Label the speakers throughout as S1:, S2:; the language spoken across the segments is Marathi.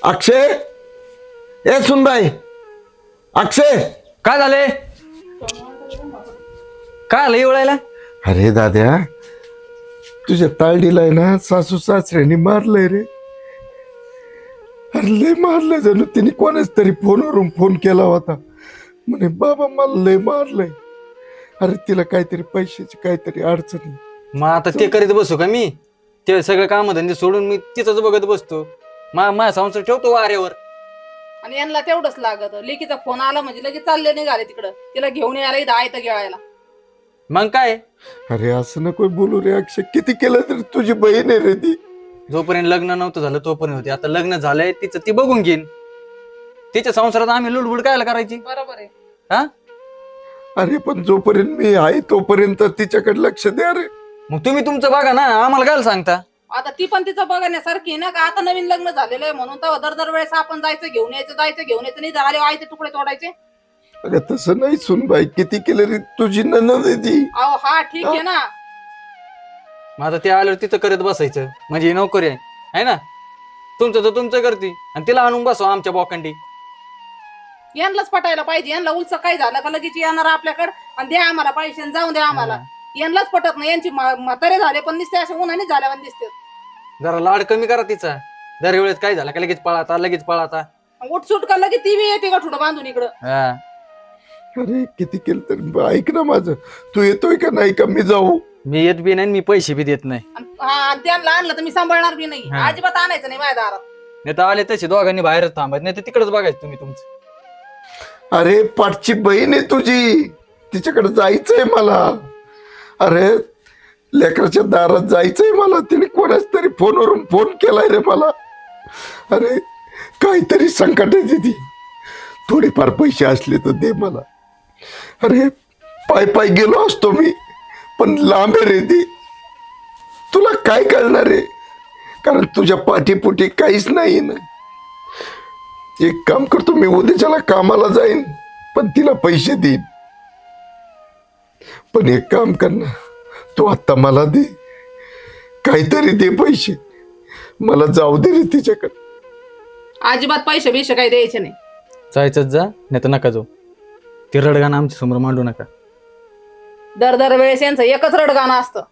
S1: अक्षय, ए सुनबाई, अक्षय.
S2: काय झाले? काय आलं एवढायला?
S1: अरे दाद्या, तुझ्या ताळडीला आहे ना सासू सासऱ्याने मारलंय रे. अरे लय मारलंय, जणू तिने कोणाच तरी फोनवरून फोन केला होता, म्हणे बाबा मला लय मारलंय. अरे तिला काहीतरी पैशाची काहीतरी अडचणी.
S2: मग आता ते करीत बसू का मी? ते सगळं काम धंदे सोडून मी तिथंच बघत बसतो. माझा संसार ठेवतो वाऱ्यावर.
S3: आणि यांना तेवढंच लागत. लेकीचा फोन आला म्हणजे लगेच चालले निघाले तिकडं. तिला घेऊन यायला इथं आयत गिळायला.
S2: मग काय?
S1: अरे असं नको बोलू रे अक्षय, किती केलं तरी तुझी बहीण आहे रे ती.
S2: जोपर्यंत लग्न नव्हतं झालं तोपर्यंत होते. आता लग्न झालंय तिचं ती बघून घेईन. तिच्या संसारात आम्ही लुडबुड कायला करायची?
S3: बरोबर आहे.
S2: हा?
S1: अरे पण जोपर्यंत मी आहे तोपर्यंत तिच्याकडे लक्ष द्या रे.
S2: मग तुम्ही तुमचं बघा ना, आम्हाला काय सांगता?
S3: आता ती पण तिचं बघण्यासारखी ना का? आता नवीन लग्न झालेलं आहे म्हणून तर दर वेळेस आपण जायचं घेऊन यायचं नाही झाले आयते तुकडे तोडायचे.
S1: अगं तसं नाही सुनबाई, किती केलं रे, तुझी नणंद आहे ती.
S3: अहो हा ठीक आहे ना.
S2: मग आता ते आल्यावर तिथं करत बसायचं म्हणजे ही नोकरी आहे ना? तुमचं तर तुमचं करते आणि तिला आणून बसवा आमच्या बोकंडी.
S3: यांनाच पटायला पाहिजे. यांना उलच काय झालं का लगेच येणार आपल्याकडे आणि द्या आम्हाला पैसे आणि जाऊन द्या आम्हाला. यांनाच पटत नाही. यांची म्हातारे झाले पण दिसते असे उन्हाने झाल्यावर दिसते.
S2: जरा लाड कमी करा तिचा. दरवेळेस काय झालं का लगेच पळाता.
S3: उठसूट का लगेच ती येते का ठुडं बांधून इकडं.
S1: अरे किती केलं तर ऐक ना माझं, तू येतोय का नाही का मी जाऊ?
S2: मी येत बी नाही, मी पैसे बी देत नाही.
S3: त्यांना आणलं तर मी सांभाळणार बी नाही. अजिबात आणायचं नाही माझ्या दारात.
S2: नाही तर आले तसे दोघांनी बाहेरच थांबायचं, नाही तर तिकडेच बघायचं तुम्ही तुमचं.
S1: अरे पाठची बहीण आहे तुझी, तिच्याकडे जायचंय मला. अरे लेकराच्या दारात जायचंय मला. तिने कोणाच तरी फोनवरून फोन केलाय रे मला. अरे काहीतरी संकट आहे ती, थोडेफार पैसे असले तर दे मला. अरे पाय गेलो असतो मी, पण लांब आहे रे ती. तुला काय कळणार आहे, कारण तुझ्या पाठीपुठी काहीच नाही ना. एक काम करतो मी, उद्याच्याला कामाला जाईन पण तिला पैसे देईन. पण एक काम कर ना, तू आता मला दे, काहीतरी दे पैसे मला, जाऊ दे रे तिच्याकडे.
S3: अजिबात पैसे बिशे काही द्यायचे नाही.
S2: जायचंच जा, नाही तर नका जाऊ. ते रडगाणं आमच्या समोर मांडू नका.
S3: दर वेळेस यांचं एकच रडगाणं असतं.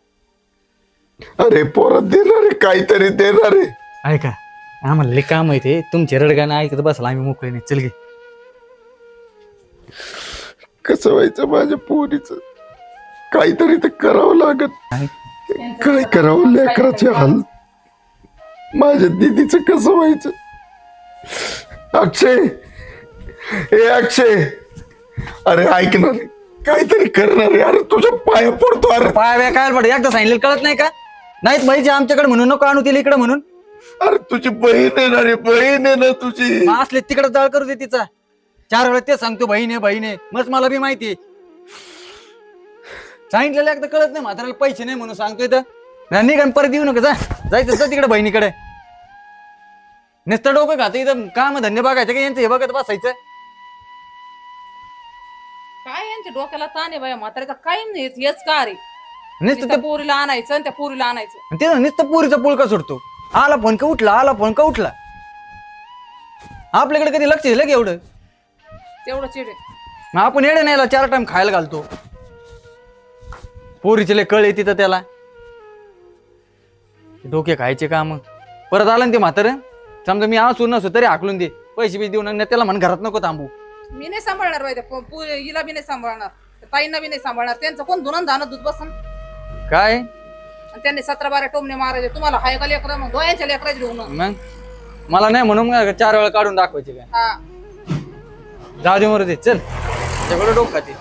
S1: अरे पोरात देणार रे, काहीतरी देणार रे.
S2: ऐका, आम्हाला लई काम आहे ते. तुमचे रडगाणं ऐकत बसला आम्ही मोकळे नाही. चल गे.
S1: कसं व्हायचं माझ्या पोरीचं, काहीतरी तर करावं लागत. काय करावं लेकराचे हाल. माझ्या दीदीचं कसं व्हायचं. अक्षय, ए अक्षय, अरे ऐकणार रे, काहीतरी करणार रे. अरे तुझ्या पाया पडतो. अरे
S2: पाया काय पडत, एकदा सांगितलं कळत नाही का? नाहीत पाहिजे आमच्याकडे म्हणून, नको आणू तिला इकडे म्हणून.
S1: अरे तुझी बहीण आहे ना रे, बहीण आहे ना तुझी.
S2: असले तिकडे जाळ करू दे तिचा. 4 वेळा ते सांगतो बहीण आहे. मग मला बी माहिती सांगितलेलं एकदा कळत नाही. म्हाताऱ्याला पैसे नाही म्हणून सांगतोय तर निघान परत येऊ नका. जायचं तिकडे बहिणीकडे. नुसतं डोकं खातं इथं. काम धंदे बघायचं का यांचं हे बघत बसायचं.
S3: काय यांच्या डोक्याला ताण आहे बाया म्हाताऱ्याचा. काय नाही हेच का रे.
S2: नुसतं
S3: त्या पोरीला आणायचं आणि त्या पोरीला आणायचं.
S2: ते नुसतं पुरीचा पुळका सुटतो. आला फोन का उठला. आपल्याकडे कधी लक्ष दिलं की एवढं?
S3: तेवढं चिडे.
S2: मग आपण येडे नाही 4 टाइम खायला घालतो. पोरीचे लय कळ येते तर त्याला डोके खायचे काम. परत आला ना ते म्हातारं, समजा मी असू नसो तरी हाकलून दे. पैसे बी देऊन त्याला म्हण घरात नको थांबू.
S3: मी नाही सांभाळणार बाई. हिला बी नाही सांभाळणार, ताईंना बी नाही सांभाळणार. त्यांचं कोण धुणं धानं दूध बसन
S2: काय.
S3: आणि त्यांनी 17-12 टोमणे मारायचे. तुम्हाला हाय का लेकरं, मग दोयांच्या लेकराची घेऊन.
S2: मग मला नाही म्हणून 4 वेळा काढून दाखवायचे काय.
S3: हा
S2: जाऊ दे मरू दे. चल सगळं डोक खाते.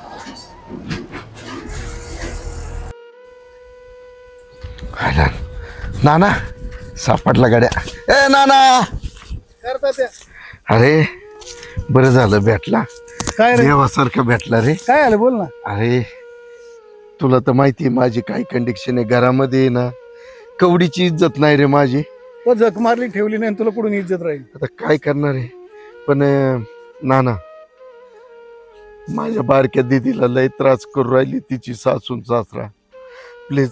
S1: नाना सापडला गाड्या. ए नाना, अरे बरं झालं भेटला.
S4: काय रे,
S1: देवासारखं भेटला रे.
S4: काय आलं बोल ना.
S1: अरे तुला तर माहिती आहे माझी काय कंडिशन आहे घरामध्ये ना. कवडीची इज्जत नाही रे माझी.
S4: तो जख मारली ठेवली नाही, तुला कुठून इज्जत राहील.
S1: आता काय करणार आहे. पण नाना, माझ्या बारक्या दीदीला लय त्रास करू राहिली तिची सासून सासरा. प्लीज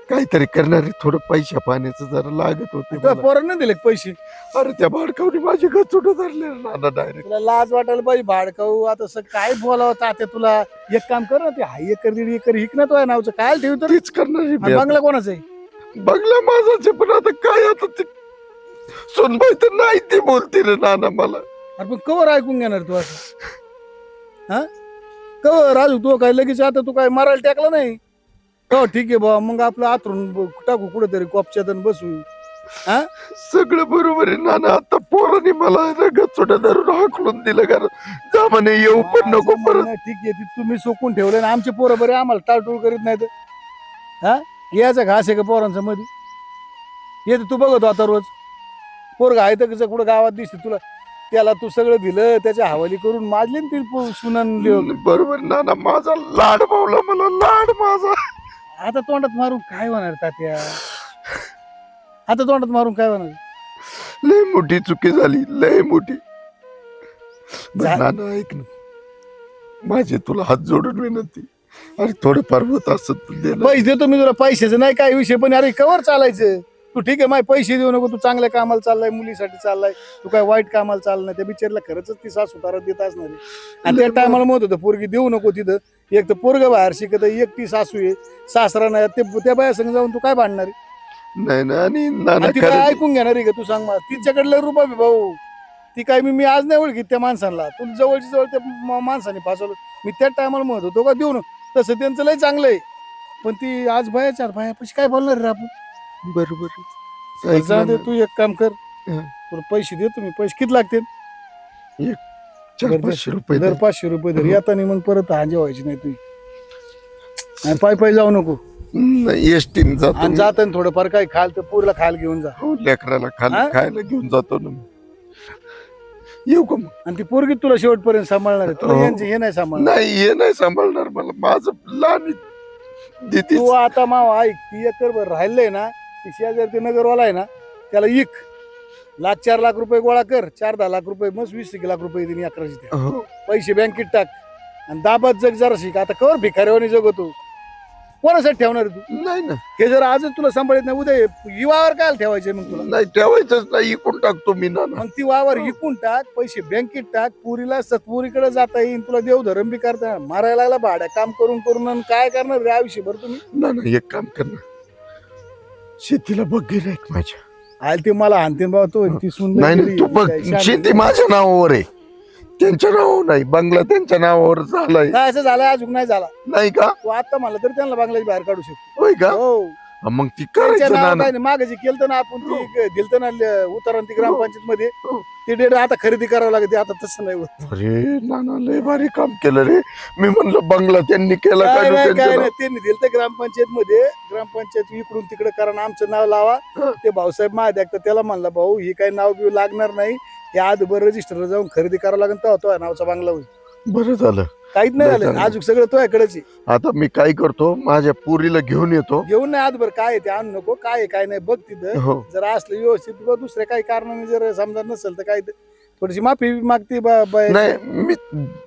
S1: काहीतरी करणारे थोडं पैशा पाण्याचं जरा लागत होते
S4: तुला
S1: मला.
S4: पोरांना दिले का पैसे
S1: अरे त्या बाडकावनी माझी गचुट धरले नाना डायरेक्ट.
S4: तुला लाज वाटायला पाहिजे भाडकाऊ आता काय बोलावं तात्या तुला. एक काम कर ना ते 1.5 एकर 1.5 एकर हिक ना तो नावचं काय ठेव तर.
S1: तीच करणारी मी आता.
S4: बंगला कोणाचा आहे?
S1: बंगला माझाच आहे, पण आता काय आता ते सोनबाई तर नाही ती बोलते रे नाना मला.
S4: अरे पण कवर ऐकून घेणार तू असं? हा कवर राजू तू काय लगेच आता तू काय मारायला टाकला नाही हो ठीक आहे बा मग आपलं आतरून टाकू कुठेतरी कोपच्यात आणि बसू. हा
S1: सगळं बरोबर आहे नाना. आता पोरांनी मला गचुट धरून हाकलून दिलं कारण जा म्हणे येऊ पण नको परत.
S4: नाही, ठीक आहे ती तुम्ही सोकून ठेवलं ना आमचे पोरं बरे आम्हाला टाळटूळ करीत नाहीत. हा याचा घास आहे का पोरांचा मध्ये येते तू बघतो आता रोज पोरगा आहे तर कुठं गावात दिसते तुला त्याला तू सगळं दिलं त्याच्या हवाली करून माजली ना ती सुनन
S1: बरोबर नाना. माझा लाड भावला मला लाड माझा.
S4: आता तोंडात मारून काय होणार तात्या आता तोंडात मारून काय होणार.
S1: लय मोठी चुकी झाली लय मोठी.
S4: जा-
S1: नाना ऐक ना माझी तुला हात जोडून विनंती. अरे थोडंफार होत असत दे ना.
S4: पैसे देतो मी तुला पैशाचं नाही काय विषय पण अरे कवर चालायचं तू ठीक आहे माय पैसे देऊ नको तू चांगल्या कामाला चाललाय मुलीसाठी चाललाय तू काय वाईट कामाला चालला नाही त्या बिचारीला खरंच ती सासू तारा देत असणार आहे. आणि त्या टायमाला म्हणत होतं पोरगी देऊ नको तिथं एक तर पोरग बाहेर शिकत एकटी सासू आहे सासरा नाही ते त्या बाया संग जाऊन तू काय भांडणार आहे?
S1: नाही ना. आणि नाना
S4: आणि ती काय
S1: खरं
S4: ऐकून घेणार आहे का तू सांग मला तिच्याकडलं रुपा बी भाऊ ती काय मी आज नाही ओळखीत त्या माणसाला तू जवळची जवळ त्या माणसाने फासवलं मी त्या टायमाला म्हणत होतो का देऊ नको तसं त्यांचं लय चांगलं आहे पण ती आज बायापाशी काय बोलणार रे आपण.
S1: बरोबर ऐक
S4: जाऊ दे
S1: नाना.
S4: तू एक काम कर
S1: हं.
S4: तुला पैसे देतो मी पैसे किती लागतील
S1: 400-500 रुपये
S4: दर
S1: दे.
S4: 500 रुपये दर येताना मग परत हांजे व्हायची नाही तुझी आणि पायी जाऊ नको
S1: नाही एसटीन जातो
S4: आणि
S1: मी.
S4: जाताना थोडंफार काही खाल तर पुरला खायला घेऊन जा
S1: हो, लेकराला
S4: हा?
S1: खायला घेऊन जातो ना मी. येऊ का मग?
S4: आणि ती पोरगी तुला शेवटपर्यंत सांभाळणार आहे तुला
S1: हो.
S4: यांचे हे नाही सांभाळणार.
S1: नाही हे नाही सांभाळणार मला माझं लहान देते.
S4: तू आता माव ऐक ती एकर भर राहिलंय ना ती शेजारी ते नगरवाला आहे ना त्याला इक 4 लाख रुपये गोळा कर 4-10 लाख रुपये मग 20 लाख रुपये दिनी अकराची द्या.
S1: हो.
S4: पैसे बँकेत टाक आणि दाबात जग जरा शिक आता कवर भिकाऱ्यावानी जगतो कोणासाठी ठेवणार आहे तू
S1: नाही ना.
S4: हे जर आजच तुला सांभाळत नाही उद्या युवावर काय ठेवायचे मग तुला
S1: नाही ठेवायचंच नाही इकून टाकतो मी नाना.
S4: मग ती वावर विकून टाक पैसे बँकेत टाक पुरीला सतपुरीकडे जाता येईल तुला देवधर्म बी करता येणार. मारायला लागला भाड्या काम करून करून आणि काय करणार रे आयुष्यभर तुम्ही.
S1: नाना एक काम कर ना शेतीला बघ गिऱ्हाईक माझ्या.
S4: आल ते मला आणते बाबा तो ती सुन
S1: नाही नाही, तू बघ शेती माझ्या नावावर आहे त्यांच्या नावावर नाही. बंगला त्यांच्या नावावर झालाय
S4: काय असं झालं अजून नाही झाला
S1: नाही का?
S4: तू आता मला तरी त्यांना बांगलाची बाहेर काढू शकतो
S1: होय का?
S4: हो
S1: हा, मग ती
S4: त्यांच्या
S1: करायचं
S4: नावावर
S1: नाना.
S4: काय नाही मागे जे केलं ना आपण ती दिलत ना उतारण ती ग्रामपंचायत मध्ये
S1: हो.
S4: ते डेट आता खरेदी करावं लागते आता तसं नाही होत.
S1: अरे नाना लय भारी काम केलं रे. मी म्हणलं बंगला त्यांनी केला
S4: काय
S1: काय
S4: नाही
S1: त्यांच्या
S4: काय
S1: नावावर.
S4: नाही त्यांनी दिलं ग्रामपंचायत मध्ये ग्रामपंचायत इकडून तिकडे कारण आमचं नाव लावा
S1: हं.
S4: ते भाऊसाहेब महादेव तर त्याला म्हणला भाऊ ही काही नाव बिव लागणार नाही हे आजभर रजिस्टरला जाऊन खरेदी करावं लागेल तेव्हा तो नावचा बांगला होईल.
S1: बरं झालं.
S4: काहीच नाही
S1: नाही
S4: झालं
S1: चांगलं.
S4: अजून सगळं तो याकडेच
S1: आता मी काय करतो माझ्या पुरीला घेऊन येतो.
S4: घेऊन नाही आजभर काय आहे ते आणू नको काय आहे काय नाही बघ तिथं
S1: हो
S4: जर असलं व्यवस्थित बघ दुसऱ्या काही कारणाने जर समजा नसेल तर काय ते थोडीशी माफी मागते
S1: नाही मी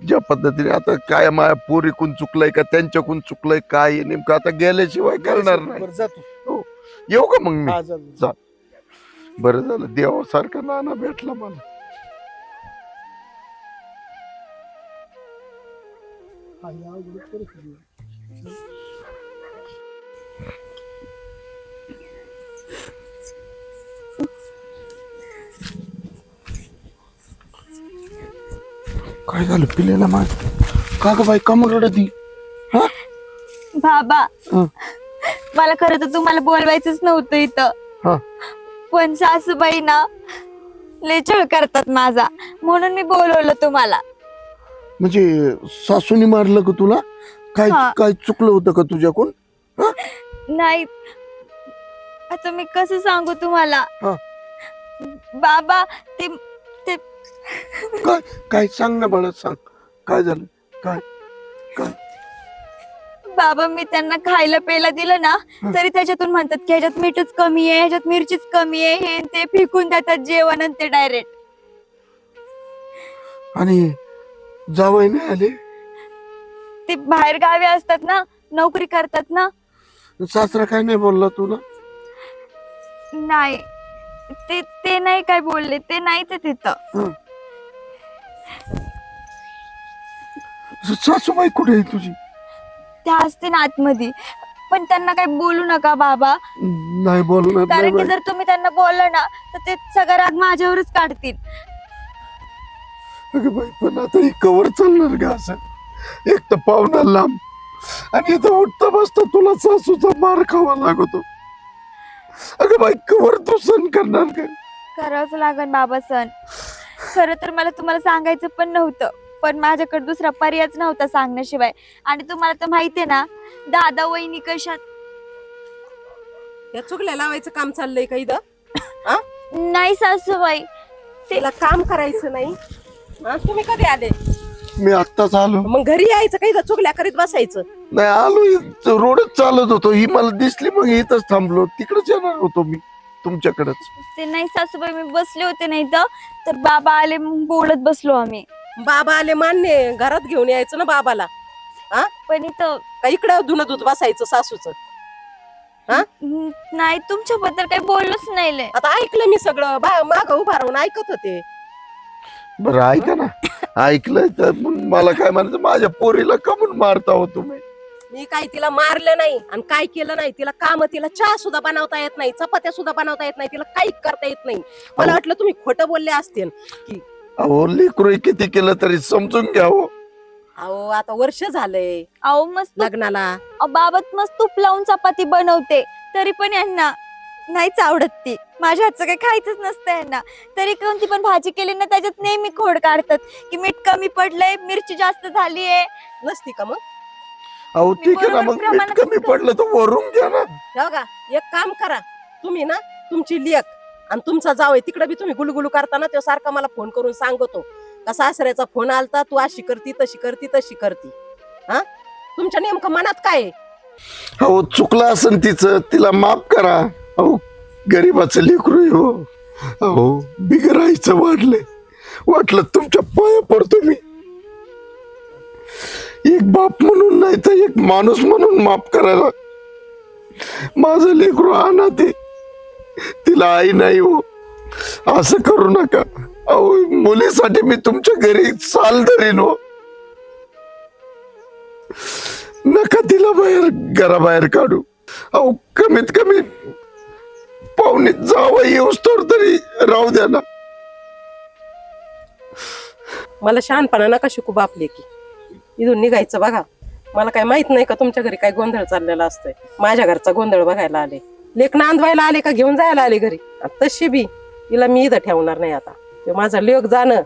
S1: ज्या पद्धतीने आता काय माझ्या पोरीकून चुकलंय का त्यांच्याकून चुकलंय काय आहे नेमकं आता गेल्याशिवाय करणार नाही.
S4: बरं, जा तू.
S1: येऊ का मग मी?
S4: हा, जा.
S1: बरं झालं देवासारखा नाना भेटला मला. काय झालं पिलेला माझ का ग बाई कमर रडती? हा
S5: बाबा
S1: हं.
S5: मला खरं तर तुम्हाला बोलवायचंच नव्हतं
S1: हा.
S5: इथं पण सासूबाई ना लय छळ करतात माझा म्हणून मी बोलवलं तुम्हाला.
S1: म्हणजे सासूनी मारलं का तुला? काय
S5: हा.
S1: काय चुकलं होतं का तुझ्याकडून?
S5: नाही आता मी कसं सांगू तुम्हाला
S1: हा.
S5: बाबा ते ते
S1: काय काय सांग ना बाळा सांग काय झालं काय काय?
S5: बाबा मी त्यांना खायला प्यायला दिलं ना तरी त्याच्यातून म्हणतात की ह्याच्यात मीठच कमी आहे ह्याच्यात मिरचीच कमी आहे हे ते फेकून देतात जेवण आणि ते डायरेक्ट.
S1: आणि जावई नाही आले?
S5: ते बाहेर गावी असतात ना नोकरी करतात ना
S1: सासरा काय नाही बोलला तुला?
S5: नाही, ते नाही काय बोलले, ते नाही ते तिथं.
S1: सासूबाई कुठे आहे तुझी?
S5: त्या असते ना आतमध्ये, पण त्यांना काही बोलू नका बाबा,
S1: नाही बोलणार नाही
S5: कारण की
S1: बाई.
S5: जर तुम्ही त्यांना बोललं ना तर ते सगळा राग माझ्यावरच काढतील.
S1: अगं बाई, पण आता ही कवर चालणार का असं? एक तर पाहुणा लांब, आणि इथं उठता बसता तुला सासूचा मार खावा लागतो. अगं बाई, कवर तू सण करणार का?
S5: करावंच लागन बाबा सण. खरं तर मला तुम्हाला सांगायचं पण नव्हतं, पण माझ्याकडे दुसरा पर्यायच नव्हता सांगण्याशिवाय. आणि तुम्हाला तर माहितीये ना दादा वहिनी कशात.
S6: या चुगल्या लावायचं काम चाललंय का इथं?
S5: नाही सासूबाई,
S6: तिला काम करायचं नाही. तुम्ही कधी आले?
S1: मी आत्ताच आलो.
S6: मग घरी यायचं का इथं चुगल्या करीत बसायचं?
S1: नाही आलो, रोडच चालत होतो, ही मला दिसली, मग इथंच थांबलो. तिकडेच येणार होतो मी तुमच्याकडेच.
S5: ते नाही सासूबाई, मी बसले होते नाही तर बाबा आले, मग बोलत बसलो आम्ही.
S6: बाबा आले मान्य, घरात घेऊन यायचं ना बाबाला.
S5: पण इथं
S6: का इकडं धुणं धुत बसायचं सासूचं?
S5: नाही, तुमच्याबद्दल काही बोललोच नाही लय.
S6: आता ऐकलं मी सगळं, माग उभा राहून ऐकत होते.
S1: बरं ऐका ना, ऐकलंय तर मग मला काय म्हणायचं, माझ्या पोरीला कमून मारता हो तुम्ही?
S6: मी काय तिला मारलं नाही आणि काय केलं नाही. तिला काम, तिला चहा सुद्धा बनवता येत नाही, चपात्या सुद्धा बनवता येत नाही, तिला काही करता येत नाही. मला वाटलं तुम्ही खोटं बोलले असतील की.
S1: अहो लेकरू किती केलं तरी समजून घ्या हो.
S6: अहो आता वर्ष झालंय
S5: अहो मस्त
S6: लग्नाला.
S5: बाबत मस्त तूप लावून चपाती बनवते, तरी पण यांना नाहीच आवडत ती. माझ्या हातचं काही खायचंच नसतं यांना. तरी कोणती पण भाजी केली ना त्याच्यात नेहमी खोड काढतात की मीठ कमी पडलंय, मिरची जास्त झालीये.
S6: नसती का मग?
S1: अहो ठीक आहे ना,
S5: बरोबर
S1: मग मीठ
S5: प्रमाणात
S1: कमी पडलं तर वरून घ्या ना.
S6: हे बघा, एक काम करा तुम्ही ना, तुमची लेक आणि तुमचा जावई तिकडे बी तुम्ही गुलगुलू करताना तो सारखा मला फोन करून सांगतो का सासऱ्याचा फोन आलता, तू अशी करती तशी करती तशी करती. तुमच्या नेमकं मनात काय आहे?
S1: अहो चुकलं असन तिचं, तिला माफ करा. अहो गरीबाचं लेकरू आहे हो. अहो बिगरायचं वाटलं तुमच्या पाया पडतो मी. एक बाप म्हणून नाही तर एक माणूस म्हणून माफ करायला. माझं लेकरू अनाथ आहे, तिला आई नाही हो. असं करू नका. अहो मुलीसाठी मी तुमच्या घरी साल धरीन हो. नका तिला घराबाहेर काढू. अहो कमीत कमी पाहुणे जावं येऊस तरी राहू द्या ना.
S6: मला शहाणपणा नका शिकू बापले की. इथून निघायचं बघा. मला काय माहित नाही का तुमच्या घरी काय गोंधळ चाललेला असतोय. माझ्या घरचा गोंधळ बघायला आले. लेक नांदवायला आले का घेऊन जायला आले घरी. तशी बी तिला मी इथं ठेवणार नाही. आता ते माझा लेक जाणं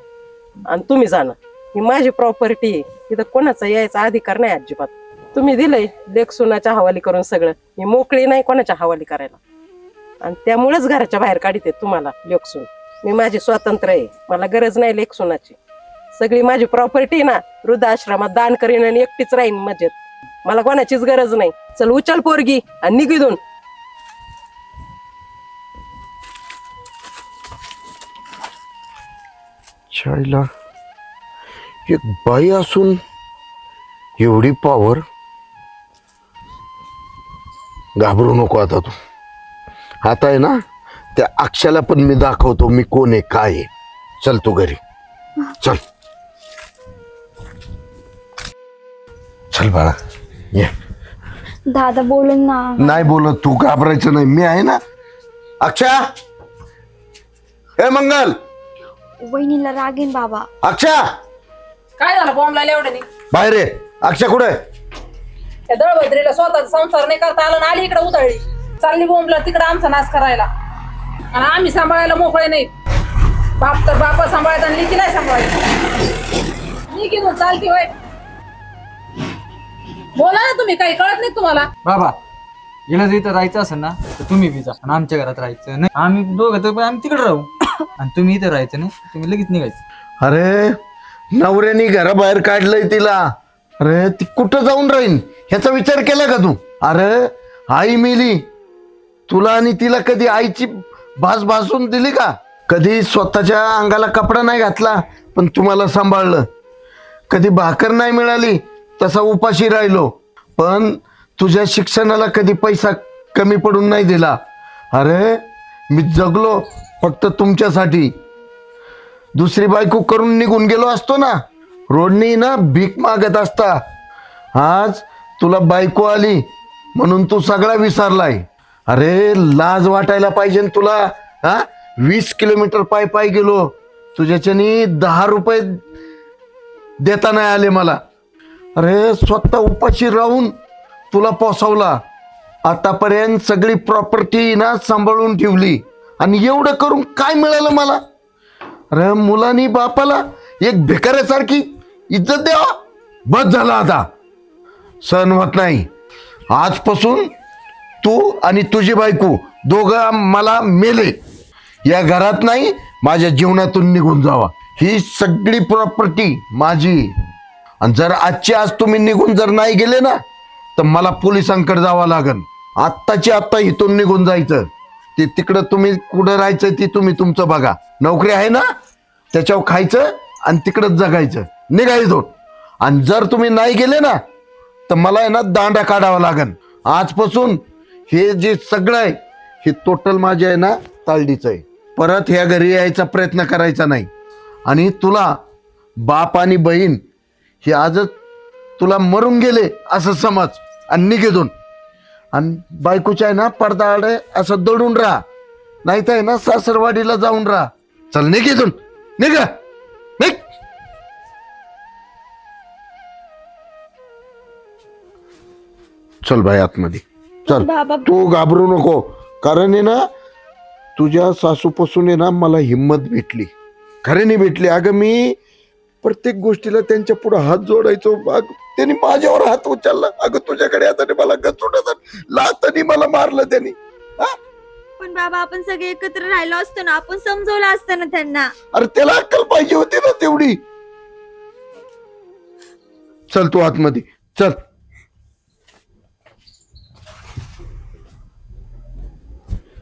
S6: आणि तुम्ही जाणं ही माझी प्रॉपर्टी आहे. इथं कोणाचा यायचा अधिकार नाही अजिबात. तुम्ही दिलंय लेक सुनाच्या हवाली करून सगळं. मी मोकळी नाही कोणाच्या हवाली करायला, आणि त्यामुळेच घराच्या बाहेर काढते तुम्हाला लेक सून. मी माझी स्वातंत्र्य आहे, मला गरज नाही लेक सुनाची. सगळी माझी प्रॉपर्टी ना वृद्धाश्रमात दान करीन आणि एकटीच राहीन मजेत. मला कोणाचीच गरज नाही. चल उचल पोरगी आणि निघून.
S1: शाळेला एक बाई असून एवढी पॉवर. घाबरू नको आता तू. आता आहे ना त्या अक्षाला पण मी दाखवतो मी कोण आहे काय आहे. चल तू घरी चल. चल बाळा ये.
S5: दादा बोलून ना.
S1: नाही बोलत तू, घाबरायचं नाही, मी आहे ना. अक्षा, हे मंगल,
S5: वहिनीला रागेन बाबा.
S1: अक्षा
S3: काय झालं बॉम्ब लावल्या एवढ्याने?
S1: बाहेर आहे. अक्षा कुठे?
S3: त्या दळभद्रीला स्वतःचा संसार नाही करता आला ना, आली इकडे उतरली. चालली बोंबला तिकडे आमचा नाश करायला, आणि आम्ही सांभाळायला मोकळे नाही. बाप तर बापा सांभाळायचा आणि लिकी नाही सांभाळायची. लिकी घेऊन चालती होय. बोला ना तुम्ही, काही कळत नाही तुम्हाला?
S2: बाबा गेला जर इथं राहायचं असेल ना तर तुम्ही बी जा, आणि आमच्या घरात राहायचं नाही. आम्ही दोघं तर आम्ही तिकडे राहू, आणि तुम्ही इथं राहायचं नाही. तुम्ही लगेच निघायचं.
S1: अरे नवऱ्यानी घराबाहेर काढलंय तिला. अरे ती कुठं जाऊन राहीन ह्याचा विचार केला का तू? अरे आई मेली, तुला आणि तिला कधी आईची भास भासून दिली का? कधी स्वतःच्या अंगाला कपडा नाही घातला पण तुम्हाला सांभाळलं. कधी भाकर नाही मिळाली तसा उपाशी राहिलो, पण तुझ्या शिक्षणाला कधी पैसा कमी पडून नाही दिला. अरे मी जगलो फक्त तुमच्यासाठी. दुसरी बायको करून निघून गेलो असतो ना, रोडनी ना भीक मागत असता. आज तुला बायको आली म्हणून तू सगळा विसरलाय. अरे लाज वाटायला पाहिजे ना तुला. हा 20 किलोमीटर पाय पाय गेलो, तुझ्याच्यानी 10 रुपये देता नाही आले मला. अरे स्वतः उपाशी राहून तुला पोसवला. आतापर्यंत सगळी प्रॉपर्टी ना सांभाळून ठेवली आणि एवढं करून काय मिळालं मला. अरे मुलांनी बापाला एक भिकाऱ्यासारखी इज्जत द्यावा, बस झाला आता. सहन होत नाही. आजपासून तू आणि तुझी बायको दोघं मला मेले. या घरात नाही, माझ्या जीवनातून निघून जावा. ही सगळी प्रॉपर्टी माझी. आणि जर आजची आज तुम्ही निघून जर नाही गेले ना, तर मला पोलिसांकडे जावं लागेल. आत्ताची आत्ता इथून निघून जायचं. ते तिकडं तुम्ही कुठं राहायचं ती तुम्ही तुमचं बघा. नोकरी आहे ना, त्याच्यावर खायचं आणि तिकडंच जगायचं. निघायचो. आणि जर तुम्ही नाही गेले ना, तर मला आहे ना दांडा काढावा लागेल. आजपासून हे जे सगळं आहे हे टोटल माझे आहे ना तालडीचं आहे. परत ह्या घरी यायचा प्रयत्न करायचा नाही. आणि तुला बाप आणि बहीण हे आजच तुला मरून गेले असं समज आणि निघेदून. आणि बायकोच्या आहे ना पडदा आड असं दडून राहा, नाही तर आहे ना सासरवाडीला जाऊन राहा. चल निघेदून, निघ निघ. चल बाई आतमध्ये चल.
S5: बाबा
S1: तू घाबरू नको, कारण आहे ना तुझ्या सासूपासून आहे ना मला हिंमत भेटली, खऱ्याने भेटली. अगं मी प्रत्येक गोष्टीला त्यांच्या पुढे हात जोडायचो. त्यांनी माझ्यावर हात उचलला. अगं तुझ्याकडे आता मला गचुडत लातानी मला मारलं त्यांनी.
S5: पण बाबा आपण सगळे एकत्र राहिलो असतो ना, आपण समजवलं असतं ना त्यांना.
S1: अरे त्याला अक्कल पाहिजे होती ना तेवढी. चल तू आतमध्ये चल.